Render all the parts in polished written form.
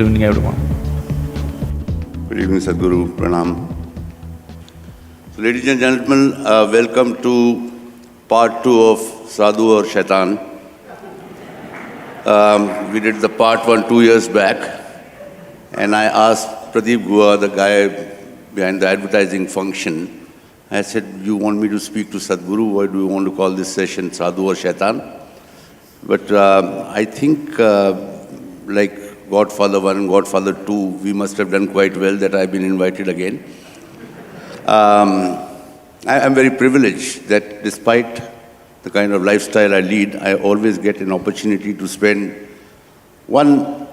Good evening, everyone. Good evening, Sadhguru. Pranam. So, ladies and gentlemen, welcome to part 2 of Sadhu or Shaitan. We did the part 1 2 years back, and I asked Pradeep Gua, the guy behind the advertising function, I said, you want me to speak to Sadhguru? Why do you want to call this session Sadhu or Shaitan? But I think like Godfather 1 and Godfather 2, we must have done quite well that I've been invited again. I'm very privileged that despite the kind of lifestyle I lead, I always get an opportunity to spend one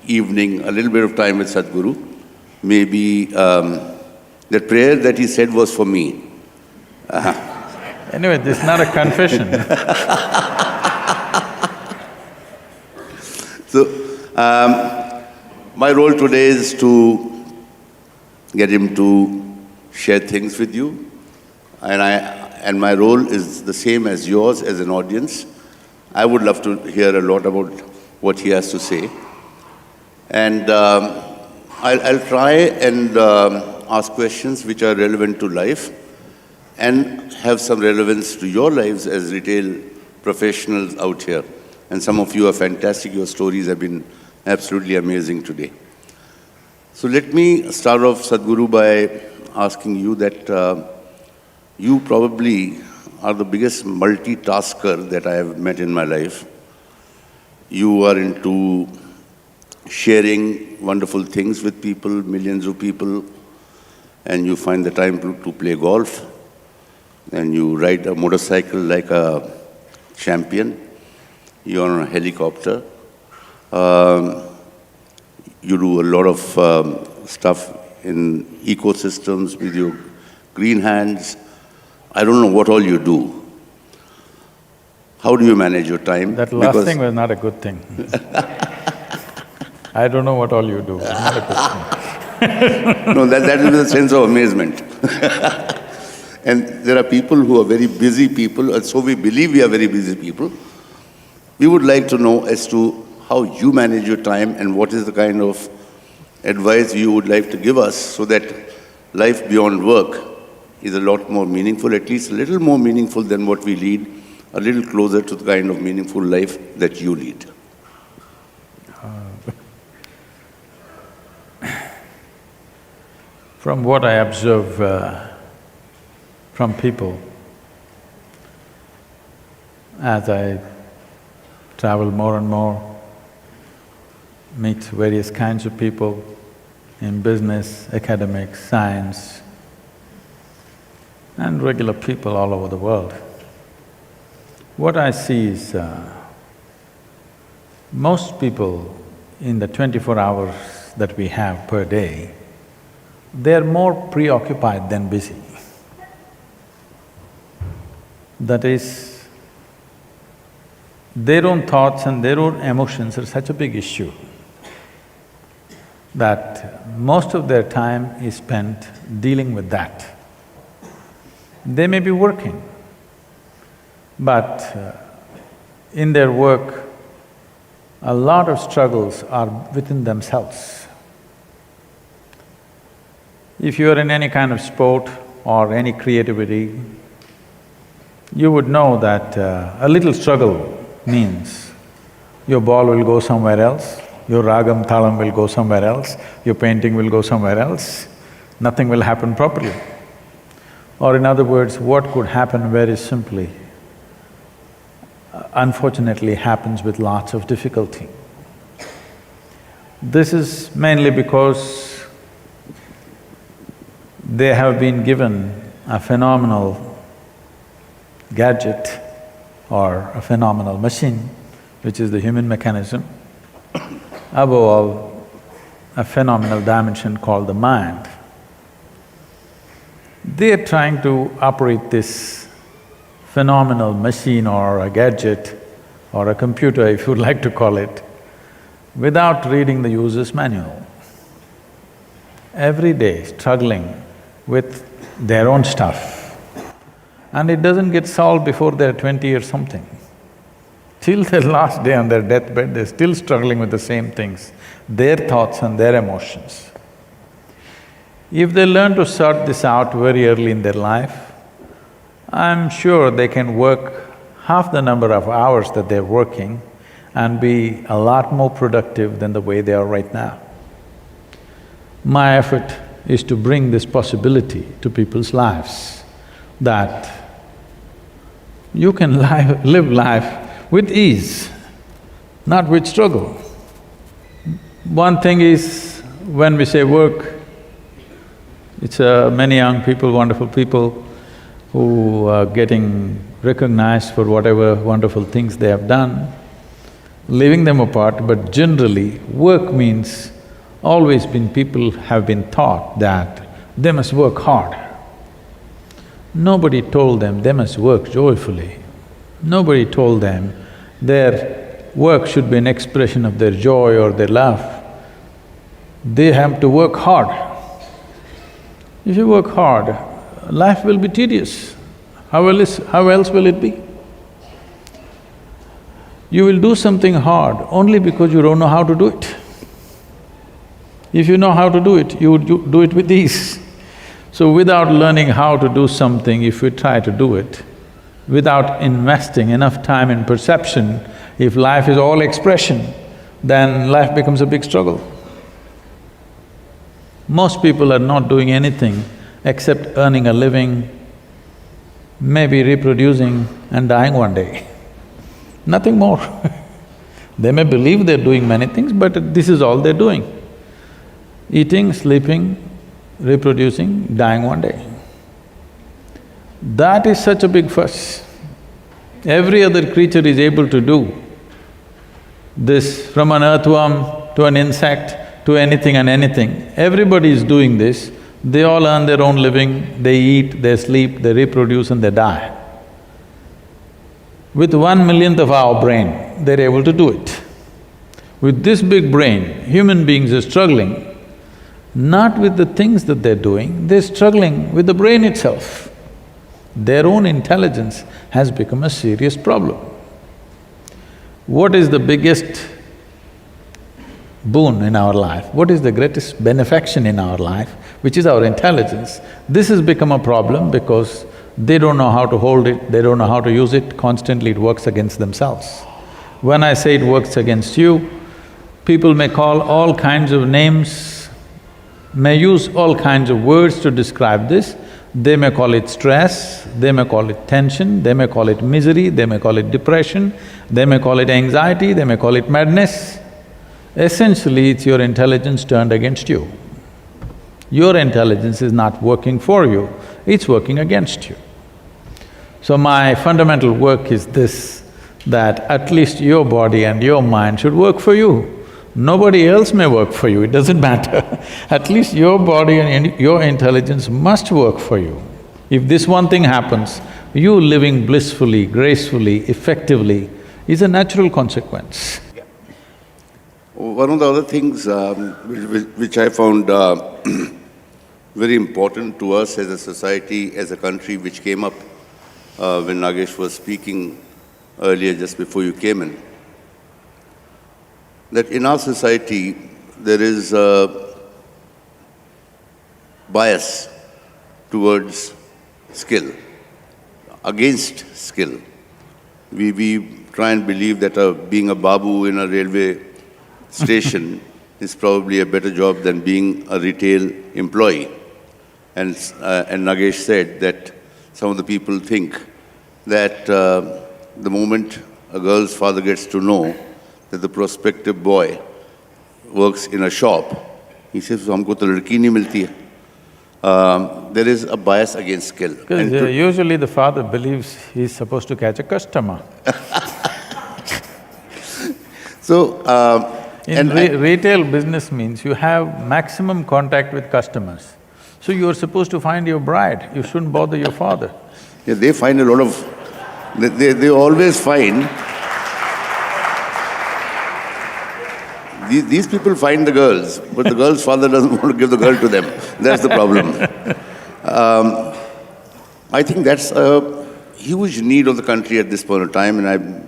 evening, a little bit of time with Sadhguru. Maybe the prayer that he said was for me. Anyway, this is not a confession. So, my role today is to get him to share things with you, and my role is the same as yours as an audience. I would love to hear a lot about what he has to say, and I'll try and ask questions which are relevant to life and have some relevance to your lives as retail professionals out here. And some of you are fantastic. Your stories have been absolutely amazing today. So let me start off, Sadhguru, by asking you that you probably are the biggest multitasker that I have met in my life. You are into sharing wonderful things with people, millions of people, and you find the time to play golf, and you ride a motorcycle like a champion. You're on a helicopter. You do a lot of stuff in ecosystems with your green hands. I don't know what all you do. How do you manage your time? That last thing was not a good thing. I don't know what all you do, not a good thing. No, that is a sense of amazement. And there are people who are very busy people, and so we believe we are very busy people. We would like to know as to how you manage your time and what is the kind of advice you would like to give us so that life beyond work is a lot more meaningful, at least a little more meaningful than what we lead, a little closer to the kind of meaningful life that you lead. From what I observe from people, as I travel more and more, meet various kinds of people in business, academics, science, and regular people all over the world. What I see is most people in the 24 hours that we have per day, they're more preoccupied than busy. That is, their own thoughts and their own emotions are such a big issue that most of their time is spent dealing with that. They may be working, but in their work, a lot of struggles are within themselves. If you are in any kind of sport or any creativity, you would know that a little struggle means your ball will go somewhere else, your ragam thalam will go somewhere else, your painting will go somewhere else, nothing will happen properly. Or in other words, what could happen very simply, unfortunately happens with lots of difficulty. This is mainly because they have been given a phenomenal gadget or a phenomenal machine, which is the human mechanism, above all, a phenomenal dimension called the mind. They are trying to operate this phenomenal machine or a gadget or a computer, if you'd like to call it, without reading the user's manual. Every day struggling with their own stuff, and it doesn't get solved before they're 20 or something. till their last day on their deathbed, they're still struggling with the same things, their thoughts and their emotions. If they learn to sort this out very early in their life, I'm sure they can work half the number of hours that they're working and be a lot more productive than the way they are right now. My effort is to bring this possibility to people's lives, that you can live life with ease, not with struggle. One thing is, when we say work, it's many young people, wonderful people who are getting recognized for whatever wonderful things they have done, leaving them apart, but generally work means always been… people have been taught that they must work hard. Nobody told them they must work joyfully. Nobody told them their work should be an expression of their joy or their love. They have to work hard. If you work hard, life will be tedious. How else will it be? You will do something hard only because you don't know how to do it. If you know how to do it, you would do it with ease. So without learning how to do something, if we try to do it, without investing enough time in perception, if life is all expression, then life becomes a big struggle. Most people are not doing anything except earning a living, maybe reproducing and dying one day. Nothing more. They may believe they're doing many things, but this is all they're doing. Eating, sleeping, reproducing, dying one day. That is such a big fuss. Every other creature is able to do this, from an earthworm to an insect to anything and anything. Everybody is doing this. They all earn their own living, they eat, they sleep, they reproduce and they die. With 1/1,000,000th of our brain, they're able to do it. With this big brain, human beings are struggling not with the things that they're doing, they're struggling with the brain itself. Their own intelligence has become a serious problem. What is the biggest boon in our life? What is the greatest benefaction in our life, which is our intelligence? This has become a problem because they don't know how to hold it, they don't know how to use it, constantly it works against themselves. When I say it works against you, people may call all kinds of names, may use all kinds of words to describe this. They may call it stress, they may call it tension, they may call it misery, they may call it depression, they may call it anxiety, they may call it madness. Essentially, it's your intelligence turned against you. Your intelligence is not working for you, it's working against you. So my fundamental work is this, that at least your body and your mind should work for you. Nobody else may work for you, it doesn't matter. At least your body and your intelligence must work for you. If this one thing happens, you living blissfully, gracefully, effectively is a natural consequence. One of the other things which I found very important to us as a society, as a country, which came up when Nagesh was speaking earlier, just before you came in, that in our society there is a bias towards skill, against skill. We try and believe that being a babu in a railway station is probably a better job than being a retail employee. And Nagesh said that some of the people think that the moment a girl's father gets to know that the prospective boy works in a shop, he says, "Humko to ladki nahi milti hai." There is a bias against skill. Because usually the father believes he's supposed to catch a customer. So, retail business means you have maximum contact with customers. So you're supposed to find your bride, you shouldn't bother your father. Yeah, they find a lot of… they always find… These people find the girls, but the girl's father doesn't want to give the girl to them. That's the problem. I think that's a huge need of the country at this point of time, and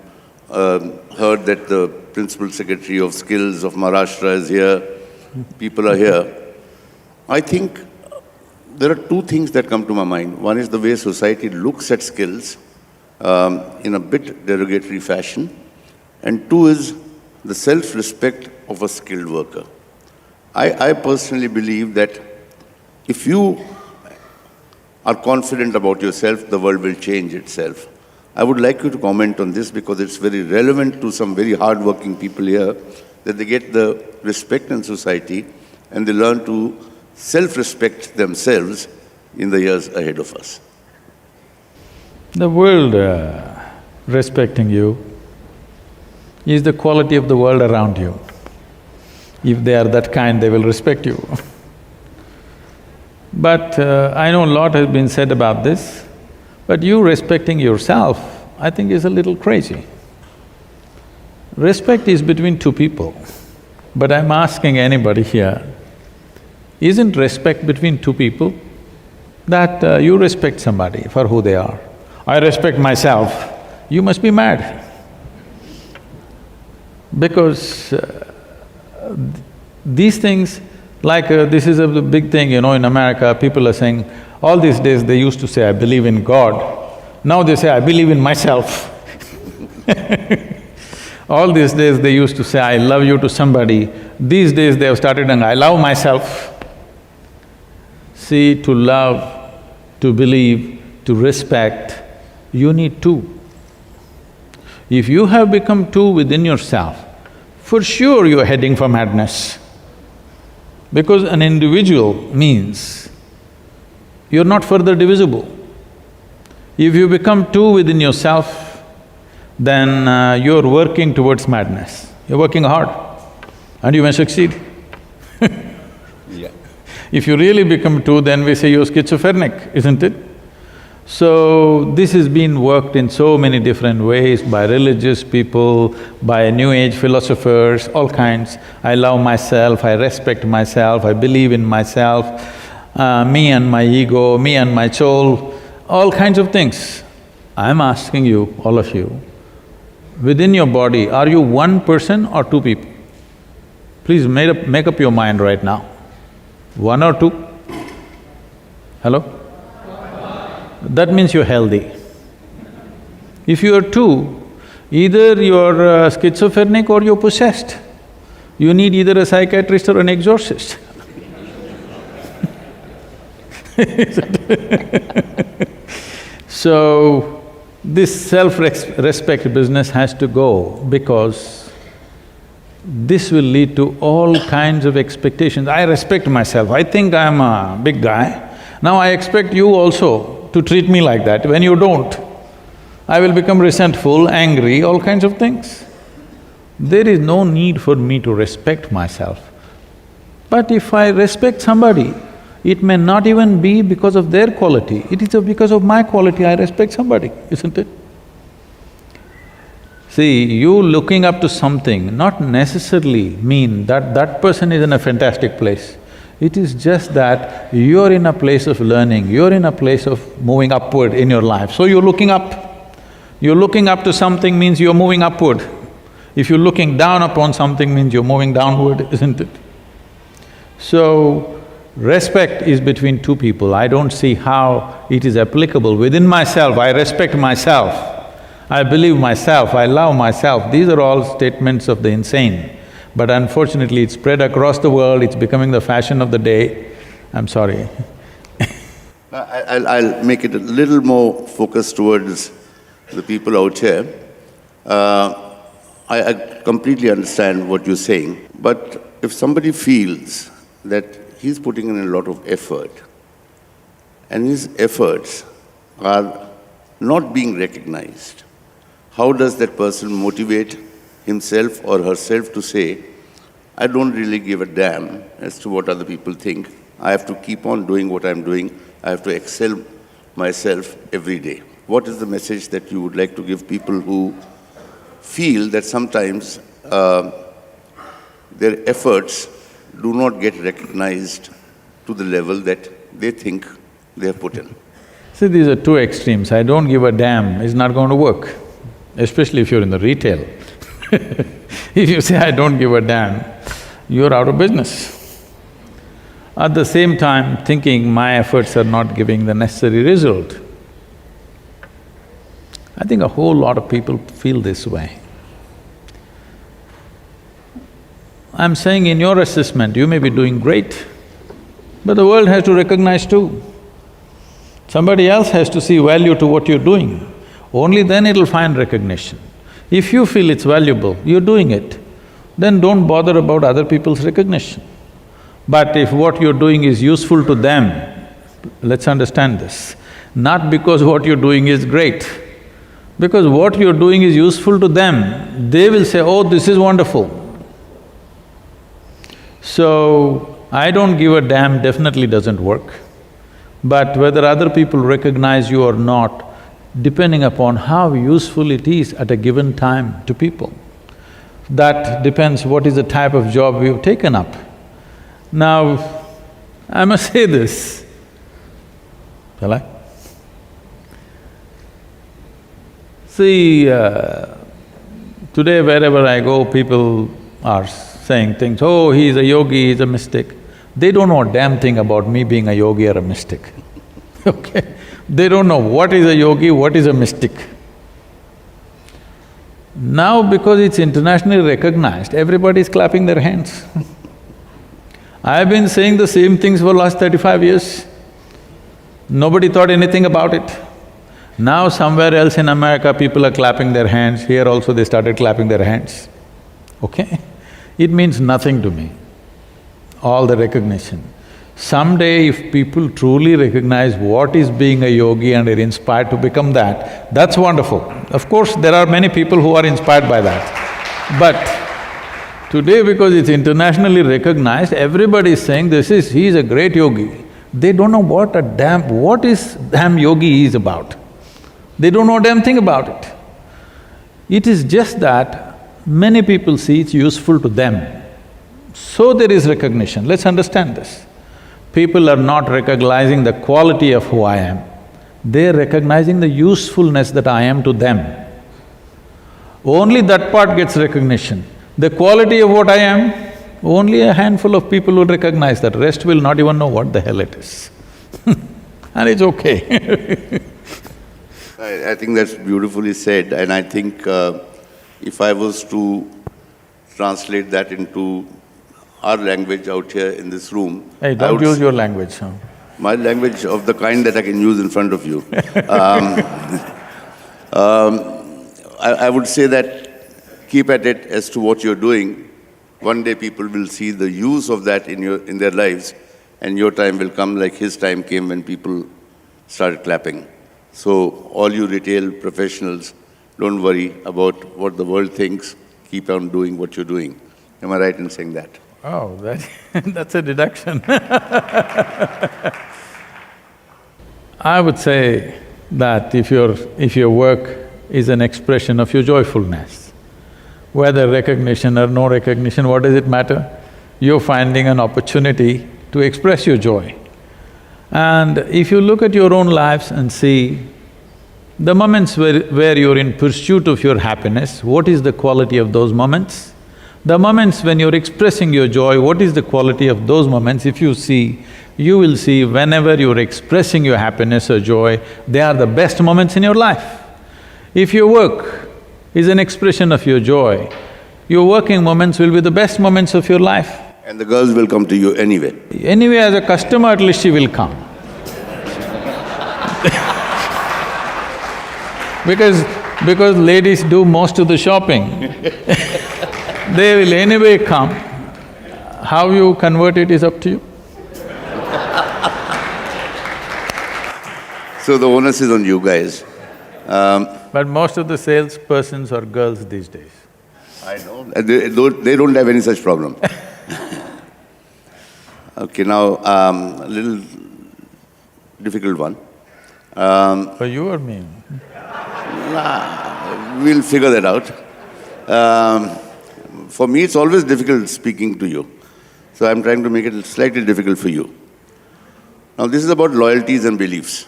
heard that the Principal Secretary of Skills of Maharashtra is here, people are here. I think there are two things that come to my mind. One is the way society looks at skills in a bit derogatory fashion, and two is the self-respect of a skilled worker. I personally believe that if you are confident about yourself, the world will change itself. I would like you to comment on this because it's very relevant to some very hard-working people here, that they get the respect in society and they learn to self-respect themselves in the years ahead of us. The world respecting you is the quality of the world around you. If they are that kind, they will respect you. But I know a lot has been said about this, but you respecting yourself, I think is a little crazy. Respect is between two people, but I'm asking anybody here, isn't respect between two people? That you respect somebody for who they are. I respect myself, you must be mad. Because these things, like this is a big thing, in America, people are saying, all these days they used to say, I believe in God. Now they say, I believe in myself. All these days they used to say, I love you to somebody. These days they have started saying, I love myself. See, to love, to believe, to respect, you need two. If you have become two within yourself, for sure you're heading for madness. Because an individual means you're not further divisible. If you become two within yourself, then you're working towards madness. You're working hard and you may succeed. Yeah. If you really become two, then we say you're schizophrenic, isn't it? So, this has been worked in so many different ways by religious people, by New Age philosophers, all kinds. I love myself, I respect myself, I believe in myself, me and my ego, me and my soul, all kinds of things. I'm asking you, all of you, within your body, are you one person or two people? Please make up your mind right now. One or two? Hello? That means you're healthy. If you are two, either you're schizophrenic or you're possessed. You need either a psychiatrist or an exorcist. So, this self-respect business has to go because this will lead to all kinds of expectations. I respect myself, I think I'm a big guy. Now I expect you also to treat me like that. When you don't, I will become resentful, angry, all kinds of things. There is no need for me to respect myself. But if I respect somebody, it may not even be because of their quality, it is because of my quality I respect somebody, isn't it? See, you looking up to something not necessarily mean that that person is in a fantastic place. It is just that you're in a place of learning, you're in a place of moving upward in your life, so you're looking up. You're looking up to something means you're moving upward. If you're looking down upon something means you're moving downward, isn't it? So, respect is between two people. I don't see how it is applicable. Within myself, I respect myself, I believe myself, I love myself. These are all statements of the insane. But unfortunately, it's spread across the world, it's becoming the fashion of the day. I'm sorry. I'll make it a little more focused towards the people out here. I completely understand what you're saying, but if somebody feels that he's putting in a lot of effort and his efforts are not being recognized, how does that person motivate himself or herself to say, I don't really give a damn as to what other people think. I have to keep on doing what I'm doing. I have to excel myself every day. What is the message that you would like to give people who feel that sometimes their efforts do not get recognized to the level that they think they have put in? See, these are two extremes. I don't give a damn is not going to work. especially if you're in the retail. If you say, I don't give a damn, you're out of business. At the same time, thinking my efforts are not giving the necessary result. I think a whole lot of people feel this way. I'm saying in your assessment, you may be doing great, but the world has to recognize too. Somebody else has to see value to what you're doing. Only then it'll find recognition. If you feel it's valuable, you're doing it, then don't bother about other people's recognition. But if what you're doing is useful to them, let's understand this, not because what you're doing is great, because what you're doing is useful to them, they will say, oh, this is wonderful. So, I don't give a damn definitely doesn't work. But whether other people recognize you or not, depending upon how useful it is at a given time to people, that depends what is the type of job we've taken up. Now, I must say this, shall I? See, today wherever I go, people are saying things, oh, he's a yogi, he's a mystic. They don't know a damn thing about me being a yogi or a mystic, okay? They don't know what is a yogi, what is a mystic. Now because it's internationally recognized, everybody is clapping their hands. I've been saying the same things for last 35 years. Nobody thought anything about it. Now somewhere else in America, people are clapping their hands, here also they started clapping their hands, okay? It means nothing to me, all the recognition. Someday if people truly recognize what is being a yogi and are inspired to become that, that's wonderful. Of course, there are many people who are inspired by that. But today because it's internationally recognized, everybody is saying he's a great yogi. They don't know what is damn yogi is about. They don't know a damn thing about it. It is just that many people see it's useful to them, so there is recognition. Let's understand this. People are not recognizing the quality of who I am, they're recognizing the usefulness that I am to them. Only that part gets recognition. The quality of what I am, only a handful of people will recognize that, rest will not even know what the hell it is. And it's okay. I think that's beautifully said, and I think if I was to translate that into our language out here in this room… Hey, don't use your language, huh? My language of the kind that I can use in front of you. I would say that keep at it as to what you're doing. One day people will see the use of that in their lives, and your time will come like his time came when people started clapping. So all you retail professionals, don't worry about what the world thinks, keep on doing what you're doing. Am I right in saying that? Oh, that's a deduction. I would say that if your work is an expression of your joyfulness, whether recognition or no recognition, what does it matter? You're finding an opportunity to express your joy. And if you look at your own lives and see the moments where you're in pursuit of your happiness, what is the quality of those moments? The moments when you're expressing your joy, what is the quality of those moments? If you see, you will see whenever you're expressing your happiness or joy, they are the best moments in your life. If your work is an expression of your joy, your working moments will be the best moments of your life. And the girls will come to you anyway. Anyway, as a customer, at least she will come. Because ladies do most of the shopping. They will anyway come. How you convert it is up to you. So the onus is on you guys. But most of the salespersons are girls these days. I know. They don't have any such problem. Okay, now a little difficult one. For you or me? We'll figure that out. For me, it's always difficult speaking to you. So I'm trying to make it slightly difficult for you. Now, this is about loyalties and beliefs.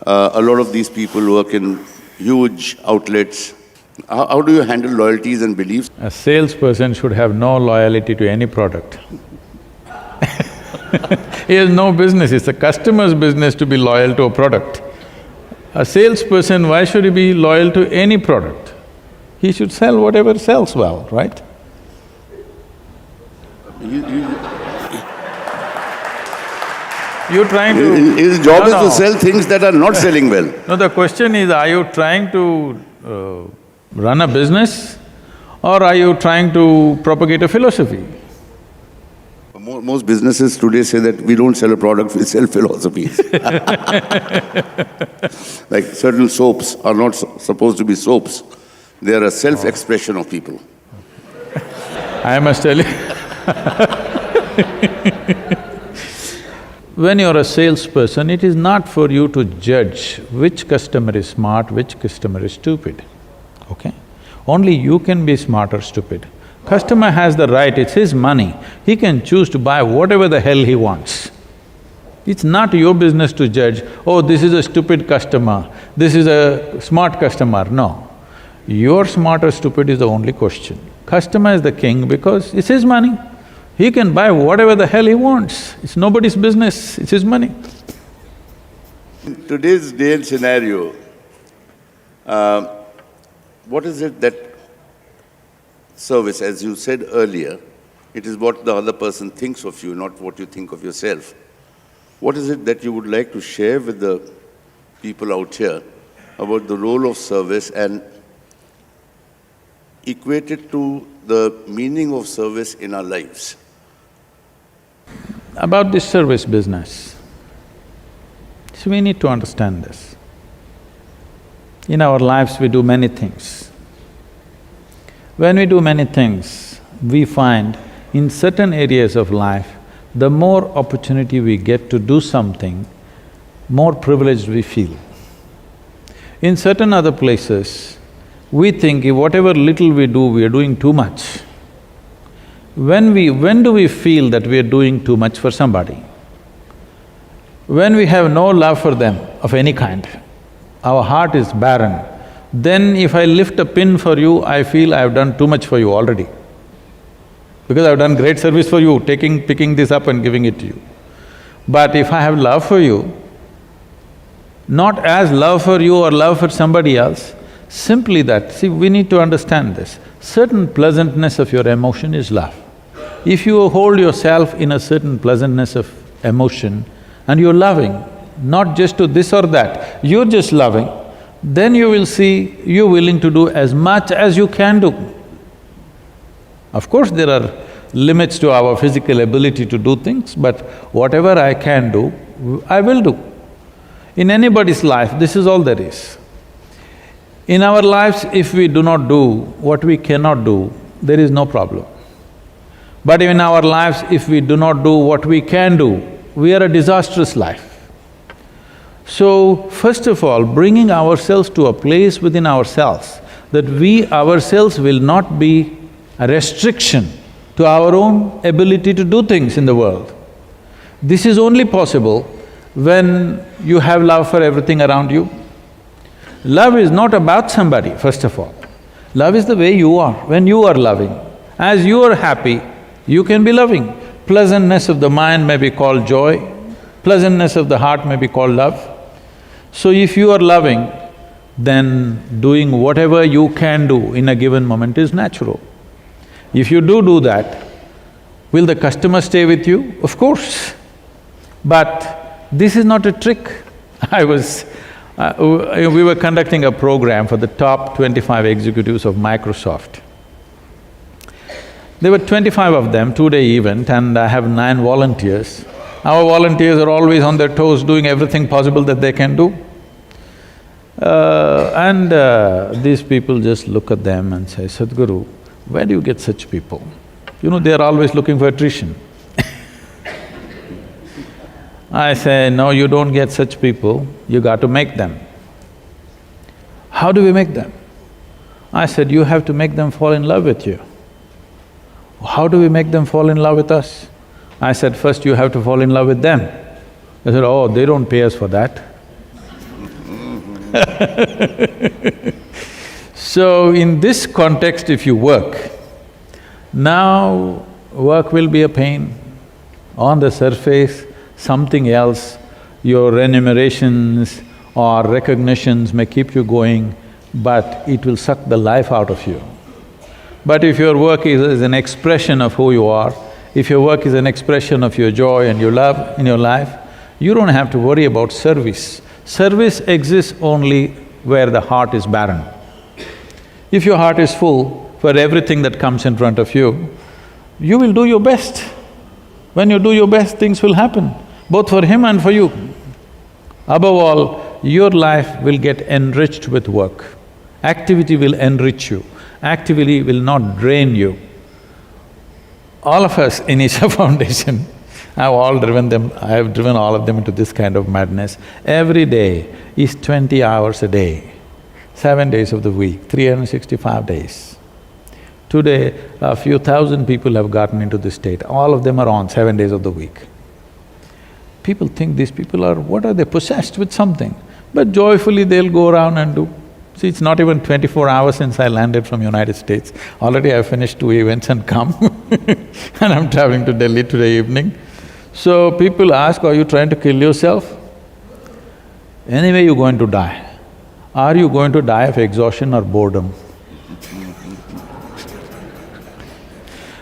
A lot of these people work in huge outlets. How do you handle loyalties and beliefs? A salesperson should have no loyalty to any product. He has no business, it's the customer's business to be loyal to a product. A salesperson, why should he be loyal to any product? He should sell whatever sells well, right? You're trying to… His job is to sell things that are not selling well. No, the question is, are you trying to run a business or are you trying to propagate a philosophy? Most businesses today say that we don't sell a product, we sell philosophies. Like certain soaps are not supposed to be soaps. They are a self-expression of people. I must tell you when you're a salesperson, it is not for you to judge which customer is smart, which customer is stupid, okay? Only you can be smart or stupid. Customer has the right, it's his money, he can choose to buy whatever the hell he wants. It's not your business to judge, oh, this is a stupid customer, this is a smart customer, no. Your smart or stupid is the only question. Customer is the king because it's his money. He can buy whatever the hell he wants, it's nobody's business, it's his money. In today's day and scenario, what is it that service, as you said earlier, it is what the other person thinks of you, not what you think of yourself. What is it that you would like to share with the people out here about the role of service and equate it to the meaning of service in our lives? About this service business, so we need to understand this. In our lives, we do many things. When we do many things, we find in certain areas of life, the more opportunity we get to do something, more privileged we feel. In certain other places, we think if whatever little we do, we are doing too much. When do we feel that we are doing too much for somebody? When we have no love for them of any kind, our heart is barren, then if I lift a pin for you, I feel I've done too much for you already. Because I've done great service for you, picking this up and giving it to you. But if I have love for you, not as love for you or love for somebody else, simply that, see, we need to understand this. Certain pleasantness of your emotion is love. If you hold yourself in a certain pleasantness of emotion and you're loving, not just to this or that, you're just loving, then you will see you're willing to do as much as you can do. Of course, there are limits to our physical ability to do things, but whatever I can do, I will do. In anybody's life, this is all there is. In our lives, if we do not do what we cannot do, there is no problem. But in our lives, if we do not do what we can do, we are a disastrous life. So, first of all, bringing ourselves to a place within ourselves that we ourselves will not be a restriction to our own ability to do things in the world. This is only possible when you have love for everything around you. Love is not about somebody, first of all. Love is the way you are, when you are loving. As you are happy, you can be loving. Pleasantness of the mind may be called joy, pleasantness of the heart may be called love. So if you are loving, then doing whatever you can do in a given moment is natural. If you do that, will the customer stay with you? Of course. But this is not a trick. We were conducting a program for the top 25 executives of Microsoft. There were 25 of them, two-day event, and I have 9 volunteers. Our volunteers are always on their toes, doing everything possible that they can do. These people just look at them and say, Sadhguru, where do you get such people? You know, they are always looking for attrition. I say, no, you don't get such people, you got to make them. How do we make them? I said, you have to make them fall in love with you. How do we make them fall in love with us? I said, first you have to fall in love with them. They said, oh, they don't pay us for that. So in this context, if you work, now work will be a pain. On the surface, something else, your remunerations or recognitions may keep you going, but it will suck the life out of you. But if your work is an expression of who you are, if your work is an expression of your joy and your love in your life, you don't have to worry about service. Service exists only where the heart is barren. If your heart is full for everything that comes in front of you, you will do your best. When you do your best, things will happen, both for him and for you. Above all, your life will get enriched with work. Activity will enrich you. Activity will not drain you. All of us in Isha Foundation, I have driven all of them into this kind of madness. Every day is 20 hours a day, 7 days of the week, 365 days. Today, a few thousand people have gotten into this state, all of them are on 7 days of the week. People think these people are… what are they, possessed with something? But joyfully they'll go around and do. See, it's not even 24 hours since I landed from United States. Already I've finished 2 events and come and I'm traveling to Delhi today evening. So people ask, are you trying to kill yourself? Anyway, you're going to die. Are you going to die of exhaustion or boredom?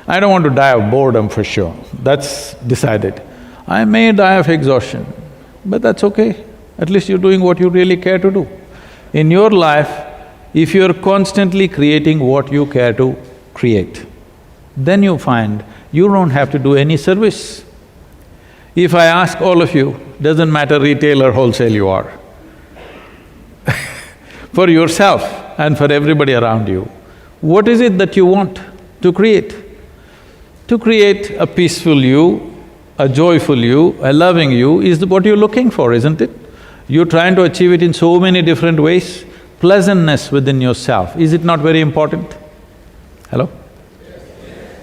I don't want to die of boredom for sure, that's decided. I may die of exhaustion, but that's okay. At least you're doing what you really care to do. In your life, if you're constantly creating what you care to create, then you find you don't have to do any service. If I ask all of you, doesn't matter retail or wholesale you are, for yourself and for everybody around you, what is it that you want to create? To create a peaceful you, a joyful you, a loving you is what you're looking for, isn't it? You're trying to achieve it in so many different ways. Pleasantness within yourself, is it not very important? Hello?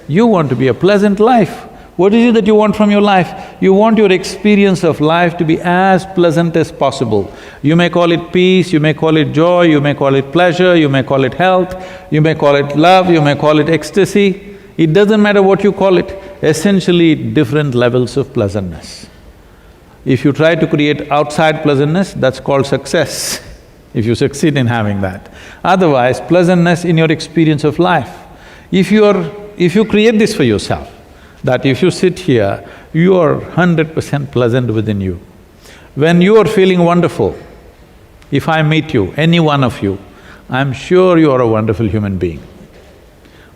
You want to be a pleasant life. What is it that you want from your life? You want your experience of life to be as pleasant as possible. You may call it peace, you may call it joy, you may call it pleasure, you may call it health, you may call it love, you may call it ecstasy. It doesn't matter what you call it, essentially different levels of pleasantness. If you try to create outside pleasantness, that's called success, if you succeed in having that. Otherwise, pleasantness in your experience of life. If you create this for yourself, that if you sit here, you are 100% pleasant within you. When you are feeling wonderful, if I meet you, any one of you, I'm sure you are a wonderful human being.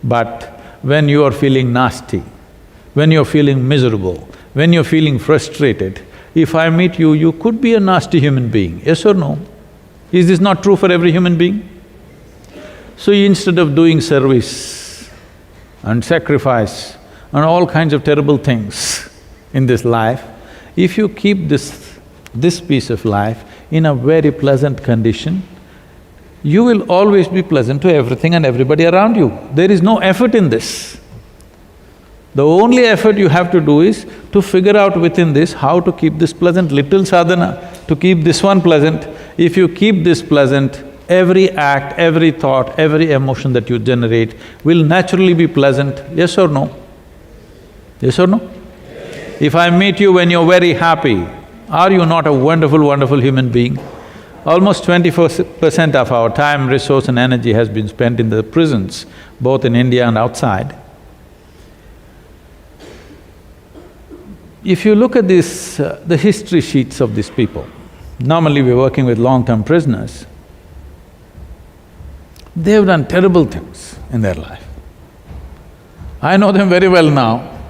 But when you are feeling nasty, when you're feeling miserable, when you're feeling frustrated, if I meet you, you could be a nasty human being, yes or no? Is this not true for every human being? So instead of doing service and sacrifice and all kinds of terrible things in this life, if you keep this piece of life in a very pleasant condition, you will always be pleasant to everything and everybody around you. There is no effort in this. The only effort you have to do is to figure out within this how to keep this pleasant, little sadhana, to keep this one pleasant. If you keep this pleasant, every act, every thought, every emotion that you generate will naturally be pleasant, yes or no? Yes or no? Yes. If I meet you when you're very happy, are you not a wonderful, wonderful human being? Almost 24% of our time, resource and energy has been spent in the prisons, both in India and outside. If you look at this… the history sheets of these people, normally we're working with long-term prisoners, they've done terrible things in their life. I know them very well now.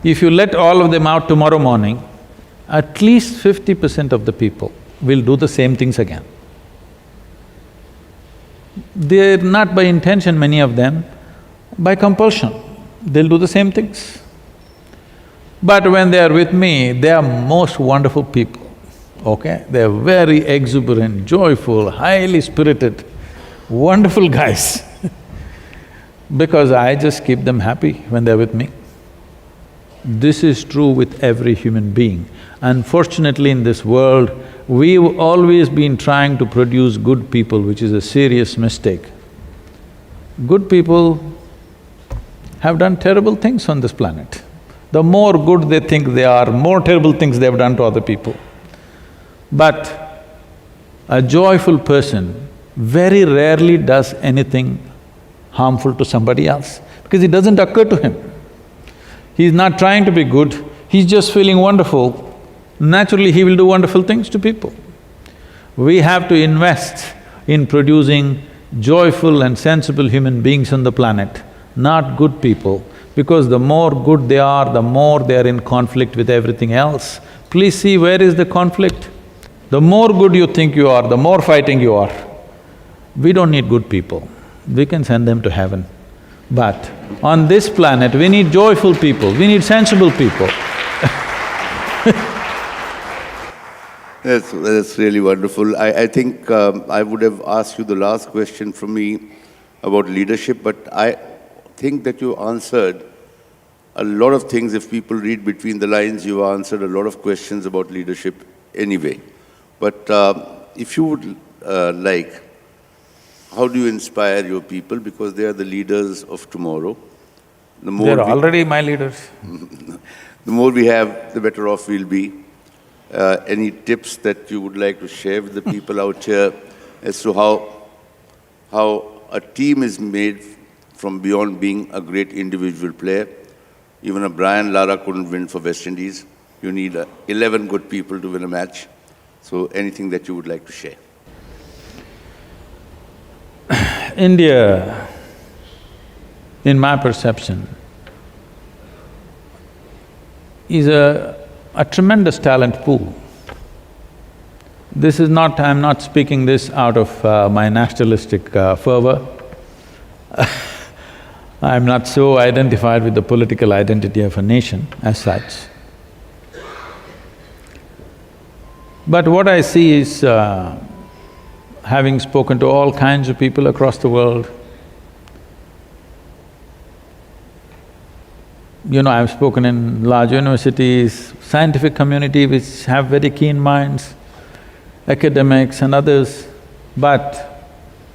If you let all of them out tomorrow morning, at least 50% of the people will do the same things again. They're not by intention, many of them, by compulsion, they'll do the same things. But when they are with me, they are most wonderful people, okay? They're very exuberant, joyful, highly spirited, wonderful guys because I just keep them happy when they're with me. This is true with every human being. Unfortunately, in this world, We've always been trying to produce good people, which is a serious mistake. Good people have done terrible things on this planet. The more good they think they are, more terrible things they've done to other people. But a joyful person very rarely does anything harmful to somebody else because it doesn't occur to him. He's not trying to be good, he's just feeling wonderful. Naturally, he will do wonderful things to people. We have to invest in producing joyful and sensible human beings on the planet, not good people, because the more good they are, the more they are in conflict with everything else. Please see, where is the conflict? The more good you think you are, the more fighting you are. We don't need good people, we can send them to heaven. But on this planet, we need joyful people, we need sensible people. That's really wonderful. I think I would have asked you the last question from me about leadership, but I think that you answered a lot of things. If people read between the lines, you answered a lot of questions about leadership anyway. But if you would like, how do you inspire your people? Because they are the leaders of tomorrow. They're already my leaders. The more we have, the better off we'll be. Any tips that you would like to share with the people out here as to how a team is made from beyond being a great individual player? Even a Brian Lara couldn't win for West Indies. You need 11 good people to win a match. So anything that you would like to share? India, in my perception, is a tremendous talent pool. This is not… I'm not speaking this out of my nationalistic fervor. I'm not so identified with the political identity of a nation as such. But what I see is, having spoken to all kinds of people across the world, you know, I've spoken in large universities, scientific community which have very keen minds, academics and others, but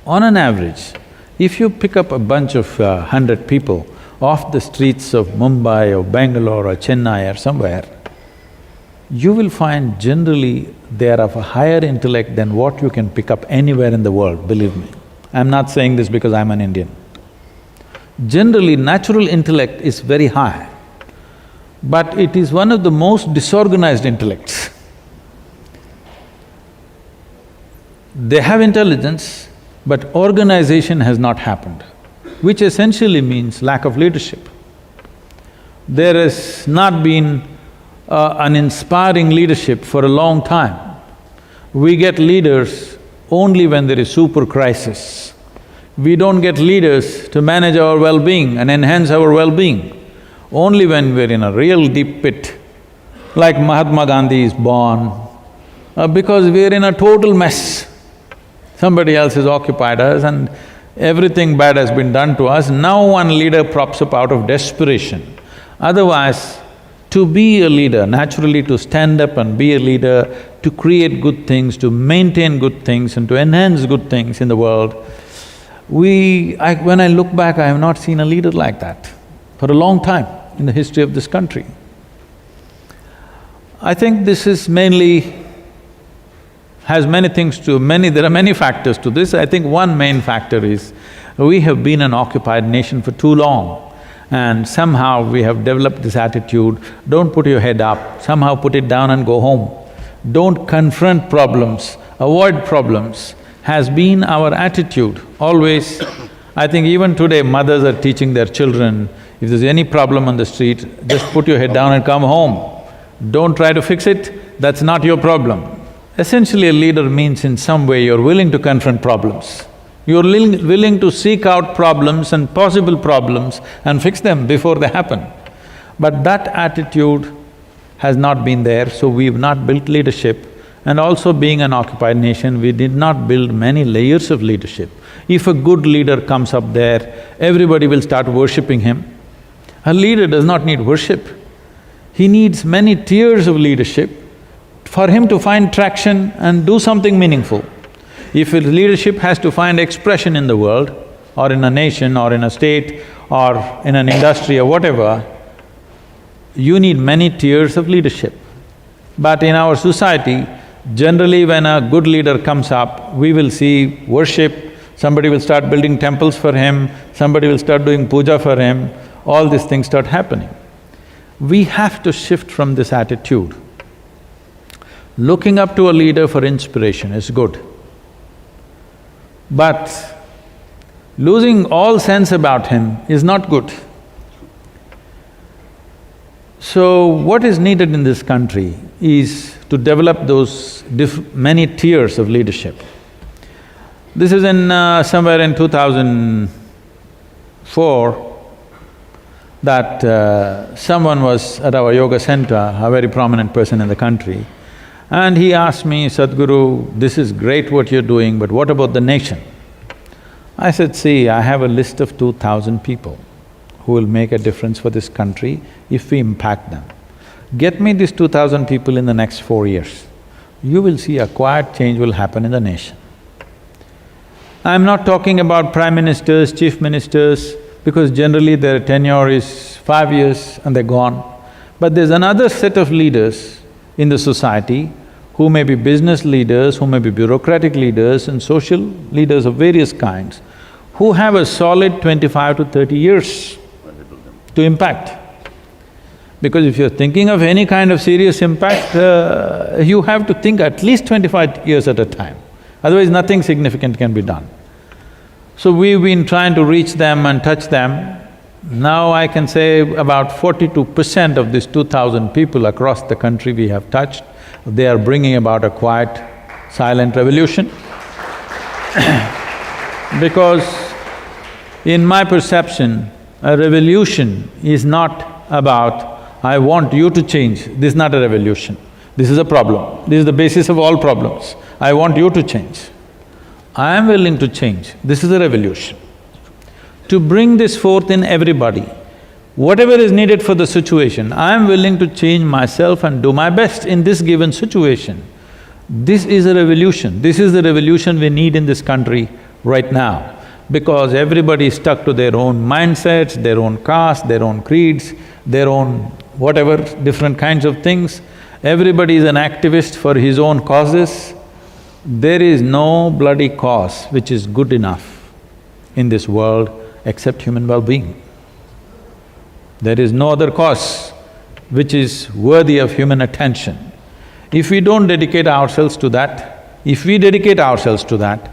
on an average, if you pick up a bunch of 100 people off the streets of Mumbai or Bangalore or Chennai or somewhere, you will find generally they are of a higher intellect than what you can pick up anywhere in the world, believe me. I'm not saying this because I'm an Indian. Generally, natural intellect is very high, but it is one of the most disorganized intellects. They have intelligence, but organization has not happened, which essentially means lack of leadership. There has not been an inspiring leadership for a long time. We get leaders only when there is super crisis. We don't get leaders to manage our well-being and enhance our well-being. Only when we're in a real deep pit, like Mahatma Gandhi is born, because we're in a total mess. Somebody else has occupied us and everything bad has been done to us. Now one leader props up out of desperation. Otherwise, to be a leader, naturally to stand up and be a leader, to create good things, to maintain good things and to enhance good things in the world, when I look back, I have not seen a leader like that for a long time in the history of this country. I think this is mainly… has many things to… there are many factors to this. I think one main factor is we have been an occupied nation for too long and somehow we have developed this attitude, don't put your head up, somehow put it down and go home. Don't confront problems, avoid problems, has been our attitude always. I think even today mothers are teaching their children, if there's any problem on the street, just put your head down and come home. Don't try to fix it, that's not your problem. Essentially, a leader means in some way you're willing to confront problems. You're willing to seek out problems and possible problems and fix them before they happen. But that attitude has not been there, so we've not built leadership. And also being an occupied nation, we did not build many layers of leadership. If a good leader comes up there, everybody will start worshipping him. A leader does not need worship. He needs many tiers of leadership for him to find traction and do something meaningful. If his leadership has to find expression in the world, or in a nation, or in a state, or in an industry or whatever, you need many tiers of leadership. But in our society, generally when a good leader comes up, we will see worship, somebody will start building temples for him, somebody will start doing puja for him, all these things start happening. We have to shift from this attitude. Looking up to a leader for inspiration is good, but losing all sense about him is not good. So, what is needed in this country is to develop those many tiers of leadership. This is in somewhere in 2004 that someone was at our yoga center, a very prominent person in the country, and he asked me, "Sadhguru, this is great what you're doing, but what about the nation?" I said, "See, I have a list of 2,000 people who will make a difference for this country if we impact them. Get me these 2,000 people in the next 4 years. You will see a quiet change will happen in the nation." I'm not talking about prime ministers, chief ministers, because generally their tenure is 5 years and they're gone. But there's another set of leaders in the society who may be business leaders, who may be bureaucratic leaders and social leaders of various kinds, who have a solid 25 to 30 years to impact. Because if you're thinking of any kind of serious impact, you have to think at least 25 years at a time, otherwise nothing significant can be done. So we've been trying to reach them and touch them. Now I can say about 42% of these 2,000 people across the country we have touched, they are bringing about a quiet, silent revolution. Because in my perception, a revolution is not about, "I want you to change." This is not a revolution. This is a problem. This is the basis of all problems. I want you to change. I am willing to change. This is a revolution. To bring this forth in everybody, whatever is needed for the situation, I am willing to change myself and do my best in this given situation. This is a revolution. This is the revolution we need in this country right now, because everybody is stuck to their own mindsets, their own caste, their own creeds, their own whatever, different kinds of things. Everybody is an activist for his own causes. There is no bloody cause which is good enough in this world except human well-being. There is no other cause which is worthy of human attention. If we don't dedicate ourselves to that, if we dedicate ourselves to that,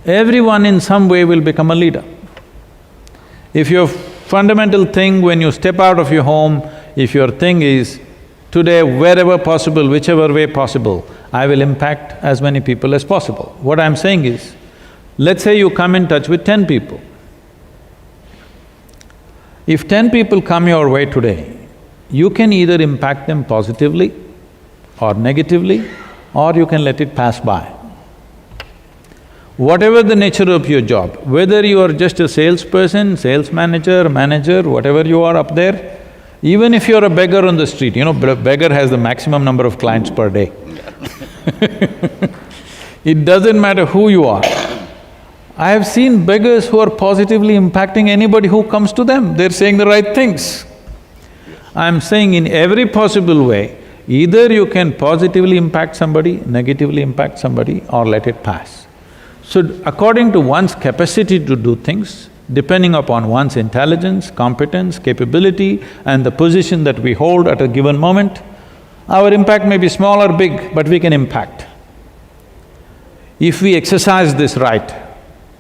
everyone in some way will become a leader. If your fundamental thing when you step out of your home, if your thing is, today wherever possible, whichever way possible, I will impact as many people as possible. What I'm saying is, let's say you come in touch with 10 people. If 10 people come your way today, you can either impact them positively or negatively, or you can let it pass by. Whatever the nature of your job, whether you are just a salesperson, sales manager, manager, whatever you are up there, even if you're a beggar on the street, you know, beggar has the maximum number of clients per day. It doesn't matter who you are. I have seen beggars who are positively impacting anybody who comes to them, they're saying the right things. I'm saying in every possible way, either you can positively impact somebody, negatively impact somebody, or let it pass. So according to one's capacity to do things, depending upon one's intelligence, competence, capability and the position that we hold at a given moment, our impact may be small or big, but we can impact. If we exercise this right,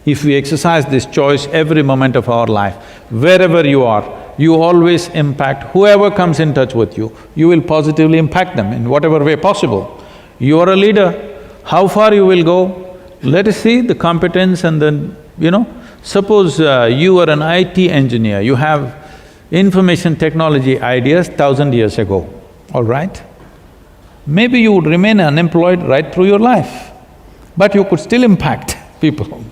if we exercise this choice every moment of our life, wherever you are, you always impact whoever comes in touch with you, you will positively impact them in whatever way possible. You are a leader, how far you will go? Let us see the competence and then, suppose you are an IT engineer, you have information technology ideas 1,000 years ago, all right? Maybe you would remain unemployed right through your life, but you could still impact people.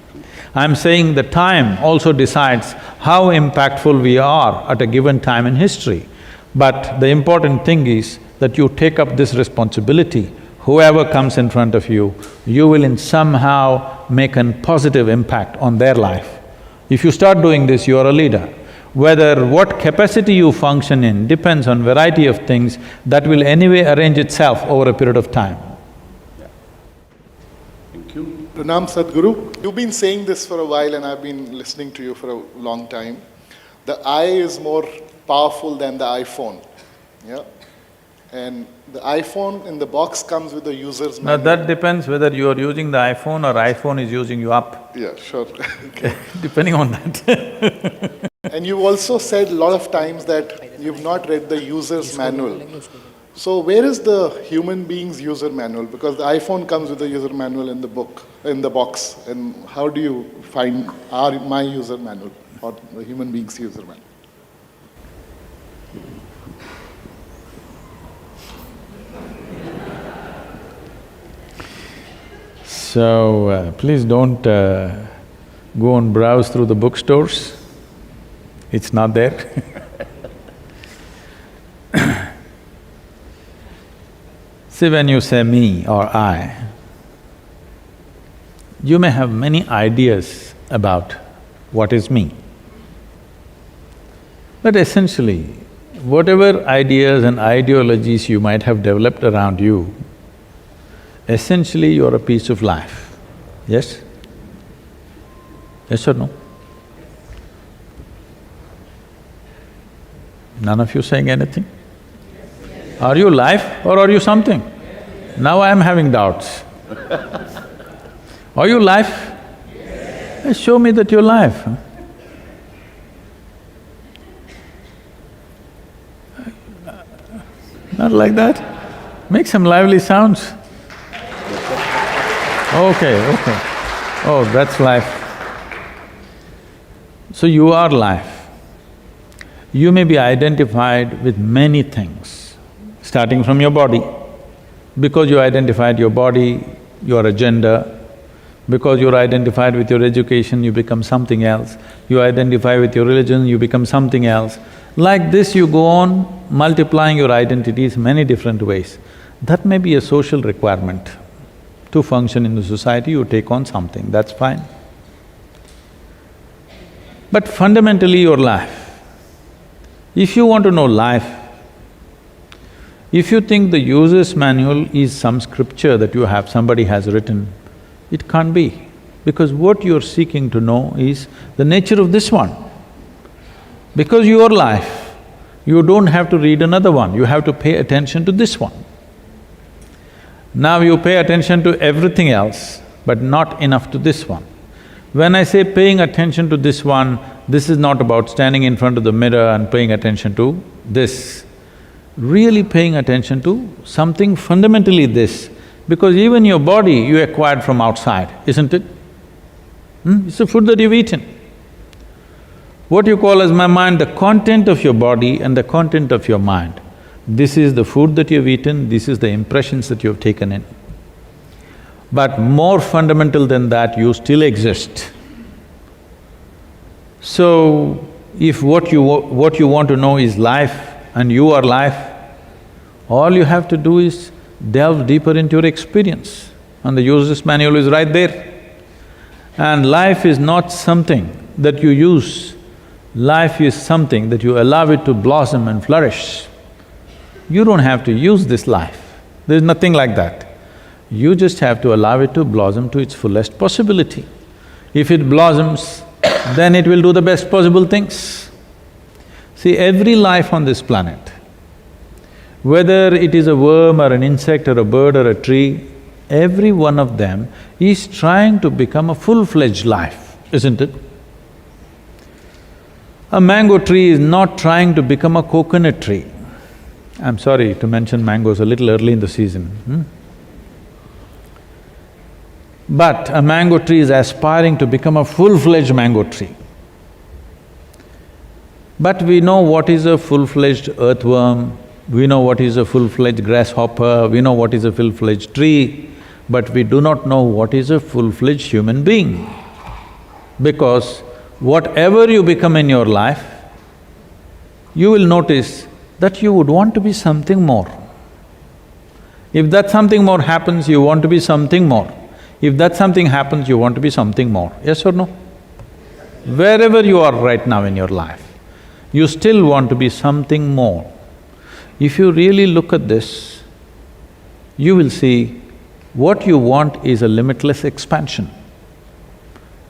I'm saying the time also decides how impactful we are at a given time in history. But the important thing is that you take up this responsibility. whoever comes in front of you, you will in somehow make a positive impact on their life. If you start doing this, you are a leader. Whether what capacity you function in depends on variety of things that will anyway arrange itself over a period of time. Thank you. Pranam Sadhguru. You've been saying this for a while and I've been listening to you for a long time. The I is more powerful than the iPhone, yeah? And the iPhone in the box comes with the user's Now manual. that depends whether you are using the iPhone or iPhone is using you up, Yeah, sure. Okay. depending on that. And you've also said a lot of times that you've not read the user's manual. So where is the human being's user manual? Because the iPhone comes with the user manual in the book, in the box. And how do you find my user manual or the human being's user manual? So, please don't go and browse through the bookstores. It's not there. See, when you say me or I, you may have many ideas about what is me. But essentially, whatever ideas and ideologies you might have developed around you, essentially you're a piece of life, yes? Yes or no? None of you saying anything? Are you life or are you something? Now I am having doubts. Are you life? Show me that you're life. Huh? Not like that? Make some lively sounds. Okay. Oh, that's life. So you are life. You may be identified with many things, starting from your body. Because you identified your body, your agenda, because you're identified with your education, you become something else. You identify with your religion, you become something else. Like this, you go on multiplying your identities many different ways. That may be a social requirement. To function in the society, you take on something, that's fine. But fundamentally, your life. If you want to know life, if you think the user's manual is some scripture that you have, somebody has written, it can't be. Because what you're seeking to know is the nature of this one. Because your life, you don't have to read another one, you have to pay attention to this one. Now you pay attention to everything else, but not enough to this one. When I say paying attention to this one, this is not about standing in front of the mirror and paying attention to this. Really paying attention to something fundamentally this, because even your body you acquired from outside, isn't it? It's the food that you've eaten. What you call as my mind, the content of your body and the content of your mind. This is the food that you've eaten, this is the impressions that you've taken in. But more fundamental than that, you still exist. So, if what you want to know is life and you are life, all you have to do is delve deeper into your experience and the user's manual is right there. And life is not something that you use, life is something that you allow it to blossom and flourish. You don't have to use this life, there's nothing like that. You just have to allow it to blossom to its fullest possibility. If it blossoms, then it will do the best possible things. See, every life on this planet, whether it is a worm or an insect or a bird or a tree, every one of them is trying to become a full-fledged life, isn't it? A mango tree is not trying to become a coconut tree. I'm sorry to mention mangoes a little early in the season, But a mango tree is aspiring to become a full-fledged mango tree. But we know what is a full-fledged earthworm, we know what is a full-fledged grasshopper, we know what is a full-fledged tree, but we do not know what is a full-fledged human being. Because whatever you become in your life, you will notice that you would want to be something more. If that something more happens, you want to be something more. If that something happens, you want to be something more. Yes or no? Wherever you are right now in your life, you still want to be something more. If you really look at this, you will see what you want is a limitless expansion.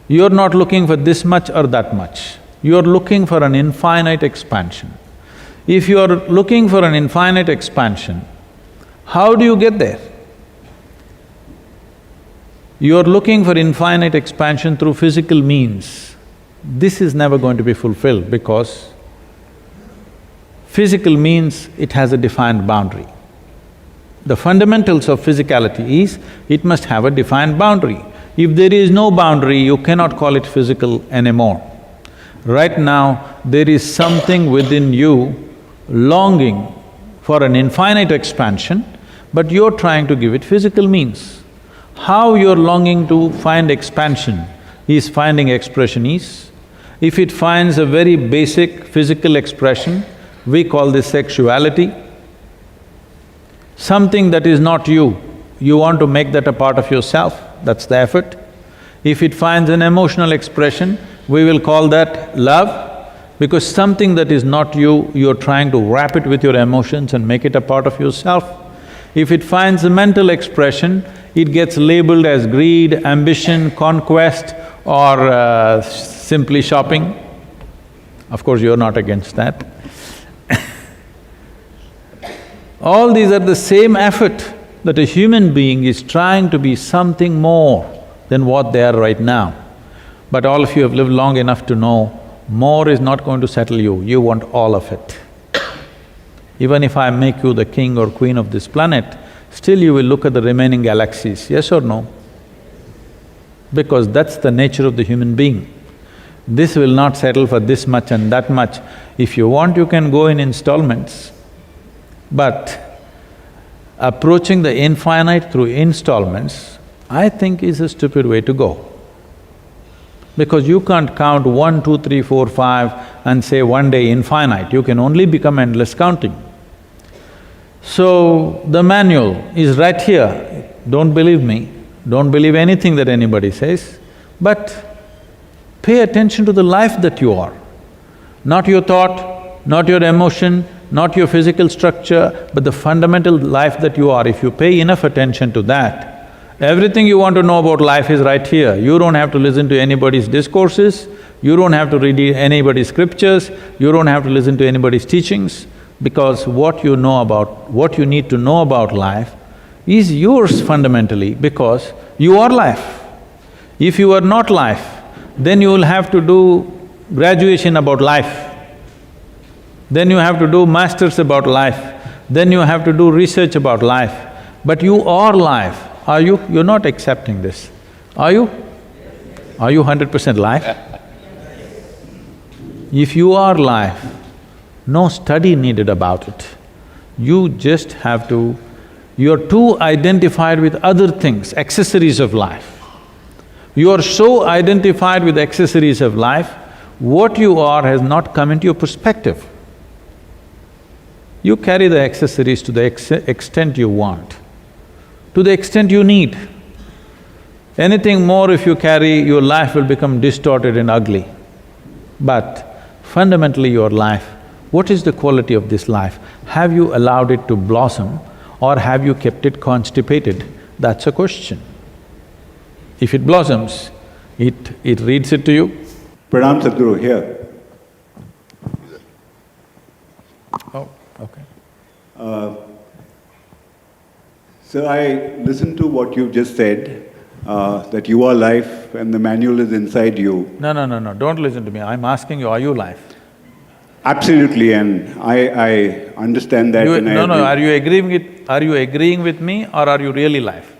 You're not looking for this much or that much, you're looking for an infinite expansion. If you're looking for an infinite expansion, how do you get there? You're looking for infinite expansion through physical means. This is never going to be fulfilled because physical means it has a defined boundary. The fundamentals of physicality is, it must have a defined boundary. If there is no boundary, you cannot call it physical anymore. Right now, there is something within you longing for an infinite expansion, but you're trying to give it physical means. How you're longing to find expansion is finding expression is. If it finds a very basic physical expression, we call this sexuality. Something that is not you, you want to make that a part of yourself, that's the effort. If it finds an emotional expression, we will call that love, because something that is not you, you're trying to wrap it with your emotions and make it a part of yourself. If it finds a mental expression, it gets labeled as greed, ambition, conquest, or simply shopping. Of course, you're not against that. All these are the same effort that a human being is trying to be something more than what they are right now. But all of you have lived long enough to know, more is not going to settle you, you want all of it. Even if I make you the king or queen of this planet, still you will look at the remaining galaxies, yes or no? Because that's the nature of the human being. This will not settle for this much and that much. If you want, you can go in installments. But approaching the infinite through installments, I think is a stupid way to go. Because you can't count 1, 2, 3, 4, 5 and say one day infinite, you can only become endless counting. So, the manual is right here. Don't believe me, don't believe anything that anybody says, but pay attention to the life that you are. Not your thought, not your emotion, not your physical structure, but the fundamental life that you are. If you pay enough attention to that, everything you want to know about life is right here. You don't have to listen to anybody's discourses, you don't have to read anybody's scriptures, you don't have to listen to anybody's teachings, because what you know about… what you need to know about life is yours fundamentally, because you are life. If you are not life, then you will have to do graduation about life, then you have to do masters about life, then you have to do research about life. But you are life. Are you? You're not accepting this, are you? Are you 100% life? If you are life, no study needed about it. You just have to… you're too identified with other things, accessories of life. You are so identified with accessories of life, what you are has not come into your perspective. You carry the accessories to the extent you want, to the extent you need. Anything more if you carry, your life will become distorted and ugly. But fundamentally your life, what is the quality of this life? Have you allowed it to blossom or have you kept it constipated? That's a question. If it blossoms, it reads it to you. Pranam Sadhguru, here. Oh, okay. So I listened to what you just said, that you are life and the manual is inside you. No, don't listen to me. I'm asking you, are you life? Absolutely, and I understand that and I No, agree. are you agreeing with me or are you really life?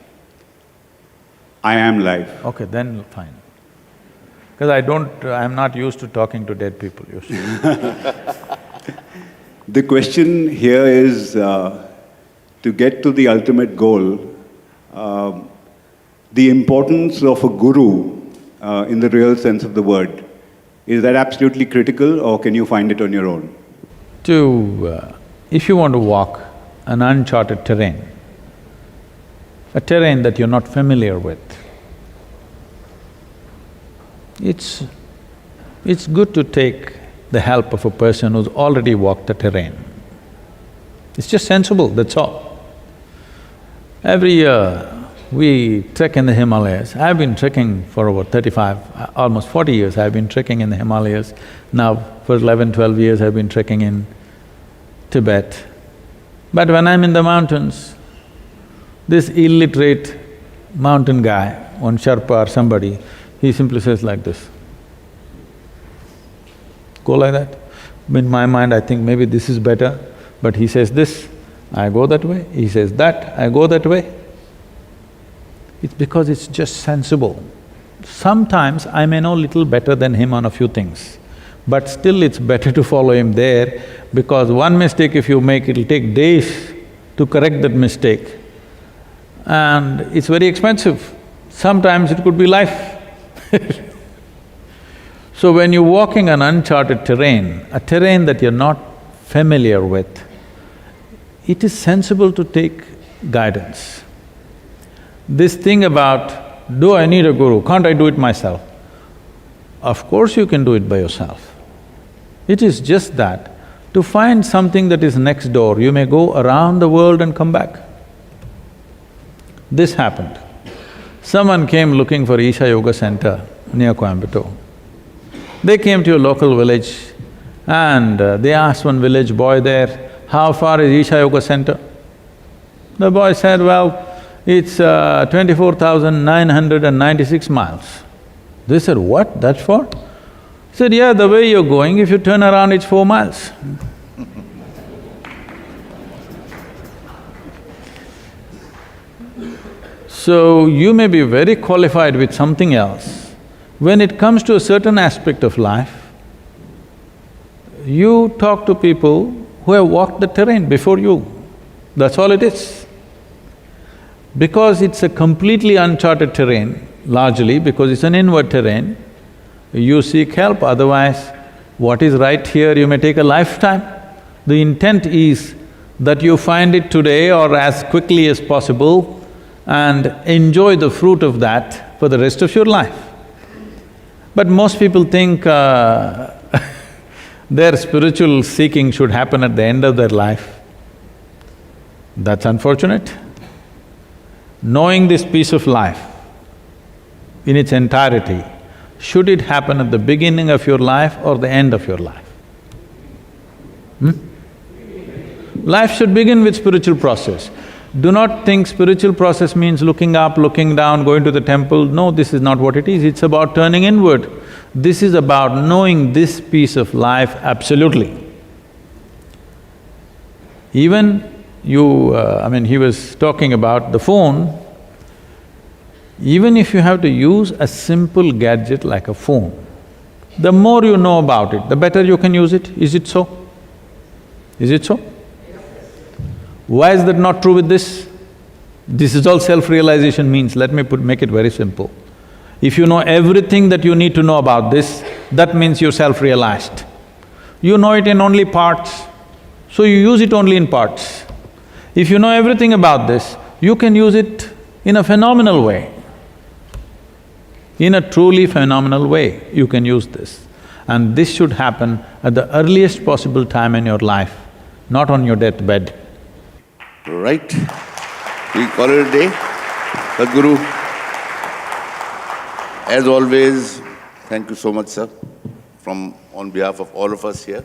I am life. Okay, then fine. Because I'm not used to talking to dead people usually. The question here is, to get to the ultimate goal, the importance of a guru in the real sense of the word, is that absolutely critical or can you find it on your own? If you want to walk an uncharted terrain, a terrain that you're not familiar with. It's good to take the help of a person who's already walked the terrain. It's just sensible, that's all. Every year, we trek in the Himalayas. I've been trekking for over 35, almost 40 years I've been trekking in the Himalayas. Now, for 11, 12 years I've been trekking in Tibet. But when I'm in the mountains, this illiterate mountain guy, one Sherpa or somebody, he simply says like this. Go like that. In my mind, I think maybe this is better, but he says this, I go that way, he says that, I go that way. It's because it's just sensible. Sometimes I may know little better than him on a few things, but still it's better to follow him there, because one mistake if you make, it'll take days to correct that mistake, and it's very expensive. Sometimes it could be life. So when you're walking on uncharted terrain, a terrain that you're not familiar with, it is sensible to take guidance. This thing about, do I need a guru, can't I do it myself? Of course you can do it by yourself. It is just that, to find something that is next door, you may go around the world and come back. This happened. Someone came looking for Isha Yoga Center near Coimbatore. They came to a local village and they asked one village boy there, how far is Isha Yoga Center? The boy said, well, it's 24,996 miles. They said, what, that's far? He said, yeah, the way you're going, if you turn around, it's 4 miles. So, you may be very qualified with something else. When it comes to a certain aspect of life, you talk to people who have walked the terrain before you. That's all it is. Because it's a completely uncharted terrain, largely because it's an inward terrain, you seek help, otherwise what is right here you may take a lifetime. The intent is that you find it today or as quickly as possible and enjoy the fruit of that for the rest of your life. But most people think their spiritual seeking should happen at the end of their life. That's unfortunate. Knowing this piece of life in its entirety, should it happen at the beginning of your life or the end of your life? Life should begin with spiritual process. Do not think spiritual process means looking up, looking down, going to the temple. No, this is not what it is. It's about turning inward. This is about knowing this piece of life absolutely. Even he was talking about the phone. Even if you have to use a simple gadget like a phone, the more you know about it, the better you can use it. Is it so? Is it so? Why is that not true with this? This is all self-realization means, let me make it very simple. If you know everything that you need to know about this, that means you're self-realized. You know it in only parts, so you use it only in parts. If you know everything about this, you can use it in a phenomenal way. In a truly phenomenal way, you can use this. And this should happen at the earliest possible time in your life, not on your deathbed. Right. We call it a day. Sadhguru, as always, thank you so much, sir, on behalf of all of us here,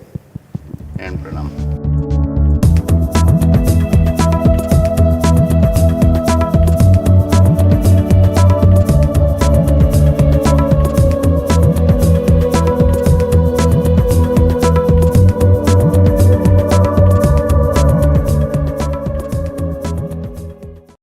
and pranam.